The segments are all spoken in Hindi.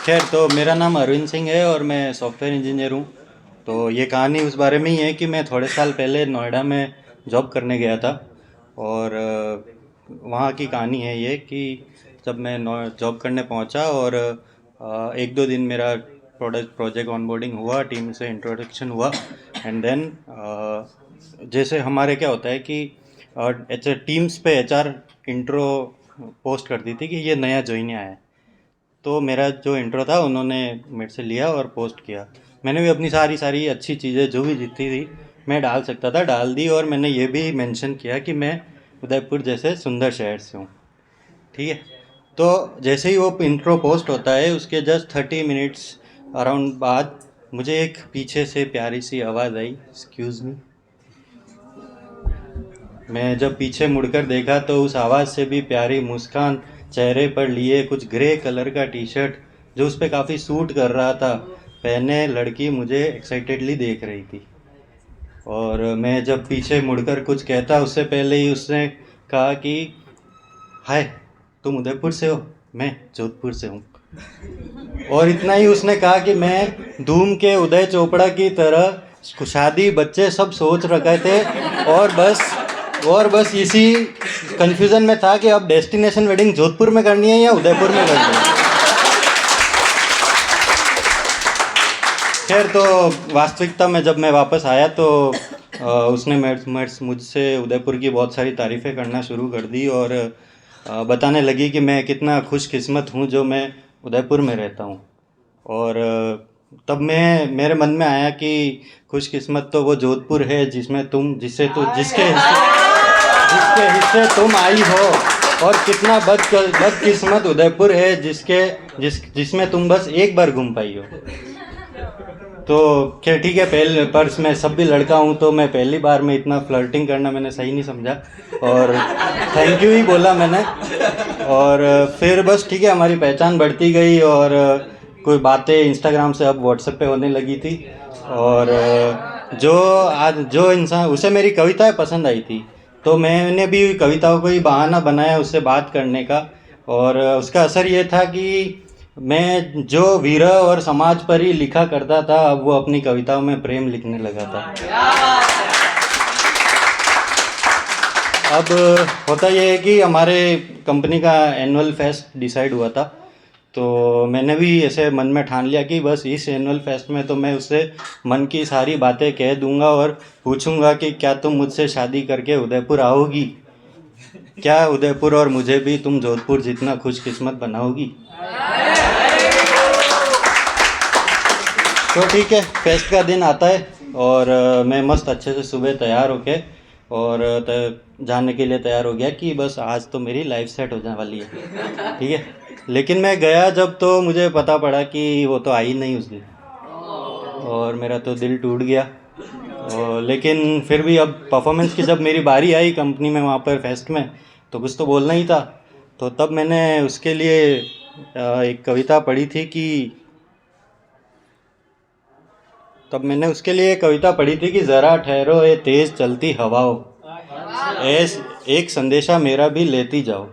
खैर, तो मेरा नाम अरविंद सिंह है और मैं सॉफ्टवेयर इंजीनियर हूँ। तो ये कहानी उस बारे में ही है कि मैं थोड़े साल पहले नोएडा में जॉब करने गया था। और वहाँ की कहानी है ये कि जब मैं जॉब करने पहुँचा और एक दो दिन मेरा प्रोजेक्ट ऑनबोर्डिंग हुआ, टीम से इंट्रोडक्शन हुआ। एंड देन जैसे हमारे क्या होता है कि टीम्स पे एचआर इंट्रो पोस्ट करती थी कि ये नया ज्वाइन आया है। तो मेरा जो इंट्रो था उन्होंने मेरे से लिया और पोस्ट किया। मैंने भी अपनी सारी सारी अच्छी चीज़ें जो भी जितनी थी मैं डाल सकता था डाल दी, और मैंने ये भी मेंशन किया कि मैं उदयपुर जैसे सुंदर शहर से हूँ। ठीक है। तो जैसे ही वो इंट्रो पोस्ट होता है उसके जस्ट 30 मिनट्स अराउंड बाद मुझे एक पीछे से प्यारी सी आवाज़ आई, एक्सक्यूज़ मी। मैं जब पीछे मुड़कर देखा तो उस आवाज़ से भी प्यारी मुस्कान चेहरे पर लिए, कुछ ग्रे कलर का टी शर्ट जो उस पर काफ़ी सूट कर रहा था पहने लड़की मुझे एक्साइटेडली देख रही थी। और मैं जब पीछे मुड़कर कुछ कहता उससे पहले ही उसने कहा कि हाय, तुम उदयपुर से हो, मैं जोधपुर से हूँ। और इतना ही उसने कहा कि मैं धूम के उदय चोपड़ा की तरह शादी बच्चे सब सोच रखे थे, और बस इसी कंफ्यूजन में था कि अब डेस्टिनेशन वेडिंग जोधपुर में करनी है या उदयपुर में करनी है। खैर, तो वास्तविकता में जब मैं वापस आया तो उसने मुझसे उदयपुर की बहुत सारी तारीफ़ें करना शुरू कर दी और बताने लगी कि मैं कितना खुशकिस्मत हूँ जो मैं उदयपुर में रहता हूँ। और तब मेरे मन में आया कि खुशकिस्मत तो वो जोधपुर है जिसके हिस्से तुम आई हो, और कितना बदकिस्मत उदयपुर है जिसमें तुम बस एक बार घूम पाई हो। तो क्या ठीक है, पहले पर्स में सब भी लड़का हूँ तो मैं पहली बार में इतना फ्लर्टिंग करना मैंने सही नहीं समझा, और थैंक यू ही बोला मैंने। और फिर बस ठीक है, हमारी पहचान बढ़ती गई और कोई बातें इंस्टाग्राम से अब व्हाट्सएप पे होने लगी थी। और जो इंसान उसे मेरी कविताएं पसंद आई थी तो मैंने भी कविताओं को ही बहाना बनाया उससे बात करने का। और उसका असर ये था कि मैं जो वीर और समाज पर ही लिखा करता था अब वो अपनी कविताओं में प्रेम लिखने लगा था। अब होता ये है कि हमारे कंपनी का एनुअल फेस्ट डिसाइड हुआ था, तो मैंने भी ऐसे मन में ठान लिया कि बस इस एनुअल फेस्ट में तो मैं उससे मन की सारी बातें कह दूंगा और पूछूंगा कि क्या तुम मुझसे शादी करके उदयपुर आओगी, क्या उदयपुर और मुझे भी तुम जोधपुर जितना खुशकिस्मत बनाओगी। तो ठीक है, फेस्ट का दिन आता है और मैं मस्त अच्छे से सुबह तैयार होके और जाने के लिए तैयार हो गया कि बस आज तो मेरी लाइफ सेट हो जाने वाली है। ठीक है, लेकिन मैं गया जब तो मुझे पता पड़ा कि वो तो आई नहीं उस दिन, और मेरा तो दिल टूट गया। लेकिन फिर भी अब परफॉर्मेंस की जब मेरी बारी आई कंपनी में वहाँ पर फेस्ट में, तो कुछ तो बोलना ही था। तो तब मैंने उसके लिए एक कविता पढ़ी थी कि ज़रा ठहरो ए तेज़ चलती हवाओं, एक संदेशा मेरा भी लेती जाओ।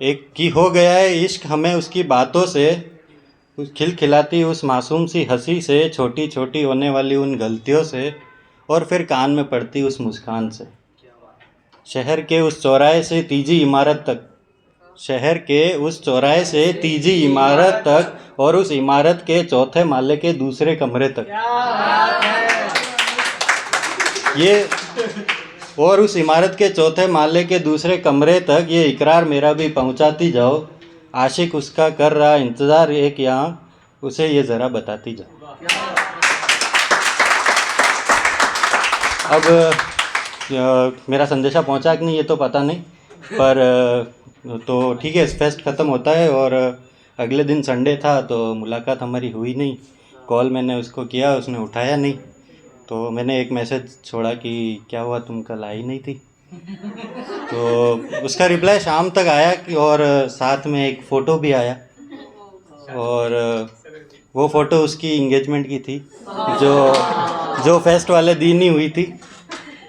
एक की हो गया है इश्क हमें उसकी बातों से, खिलखिलाती उस मासूम सी हंसी से, छोटी छोटी होने वाली उन गलतियों से, और फिर कान में पड़ती उस मुस्कान से। शहर के उस चौराहे से तीजी इमारत तक और उस इमारत के चौथे माले के दूसरे कमरे तक, उस इमारत के चौथे माले के दूसरे कमरे तक ये इकरार मेरा भी पहुंचाती जाओ। आशिक उसका कर रहा इंतज़ार एक यहाँ, उसे ये ज़रा बताती जाओ। अब मेरा संदेशा पहुंचा कि नहीं ये तो पता नहीं, पर तो ठीक है, फेस्ट ख़त्म होता है और अगले दिन संडे था तो मुलाकात हमारी हुई नहीं। कॉल मैंने उसको किया, उसने उठाया नहीं, तो मैंने एक मैसेज छोड़ा कि क्या हुआ तुम कल आई नहीं थी। तो उसका रिप्लाई शाम तक आया और साथ में एक फ़ोटो भी आया, और वो फ़ोटो उसकी इंगेजमेंट की थी जो फेस्ट वाले दिन ही हुई थी।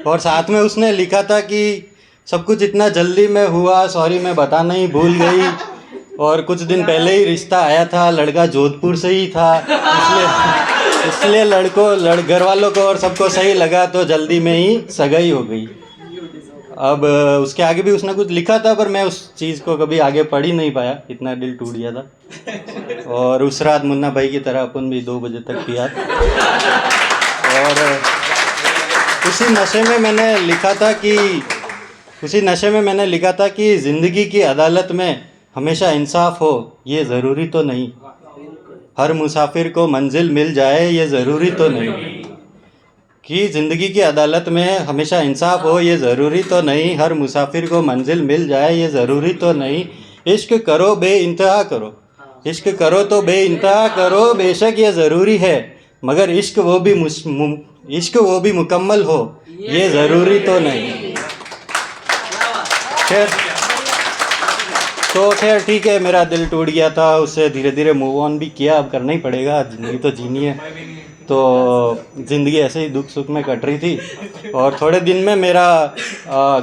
और साथ में उसने लिखा था कि सब कुछ इतना जल्दी में हुआ, सॉरी मैं बताना ही भूल गई, और कुछ दिन पहले ही रिश्ता आया था, लड़का जोधपुर से ही था, इसलिए घर वालों को और सबको सही लगा, तो जल्दी में ही सगाई हो गई। अब उसके आगे भी उसने कुछ लिखा था, पर मैं उस चीज़ को कभी आगे पढ़ ही नहीं पाया, इतना दिल टूट गया था। और उस रात मुन्ना भाई की तरह अपन भी 2 बजे तक पिया। और उसी नशे में मैंने लिखा था कि ज़िंदगी की अदालत में हमेशा इंसाफ हो ये ज़रूरी तो नहीं, हर मुसाफिर को मंजिल मिल जाए ये ज़रूरी तो नहीं, कि ज़िंदगी की अदालत में हमेशा इंसाफ हो ये ज़रूरी तो नहीं, हर मुसाफिर को मंजिल मिल जाए ये ज़रूरी तो नहीं। इश्क करो बेइंतहा करो, इश्क करो तो बेइंतहा करो, बेशक ये ज़रूरी है, मगर इश्क वो भी मुकम्मल हो ये ज़रूरी तो नहीं। खैर ठीक है, मेरा दिल टूट गया था, उससे धीरे धीरे मूव ऑन भी किया, अब करना ही पड़ेगा, ज़िंदगी तो जीनी है। तो ज़िंदगी ऐसे ही दुख सुख में कट रही थी, और थोड़े दिन में मेरा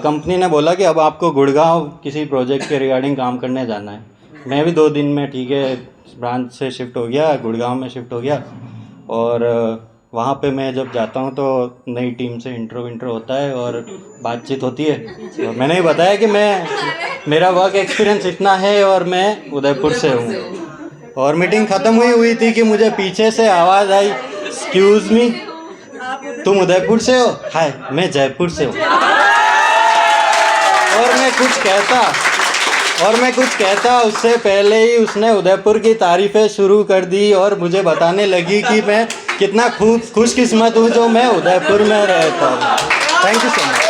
कंपनी ने बोला कि अब आपको गुड़गांव किसी प्रोजेक्ट के रिगार्डिंग काम करने जाना है। मैं भी 2 दिन में ठीक है ब्रांच से शिफ्ट हो गया, गुड़गांव में शिफ्ट हो गया। और वहाँ पे मैं जब जाता हूँ तो नई टीम से इंट्रो होता है और बातचीत होती है। और मैंने ही बताया कि मेरा वर्क एक्सपीरियंस इतना है और मैं उदयपुर से हूँ। और मीटिंग ख़त्म हुई थी कि मुझे पीछे से आवाज़ आई, एक्सक्यूज़ मी, तुम उदयपुर से हो? हाय, मैं जयपुर से हूँ। और मैं कुछ कहता उससे पहले ही उसने उदयपुर की तारीफ़ें शुरू कर दी और मुझे बताने लगी कि मैं कितना खुशकिस्मत हूँ जो मैं उदयपुर में रहता हूँ। Thank you so much.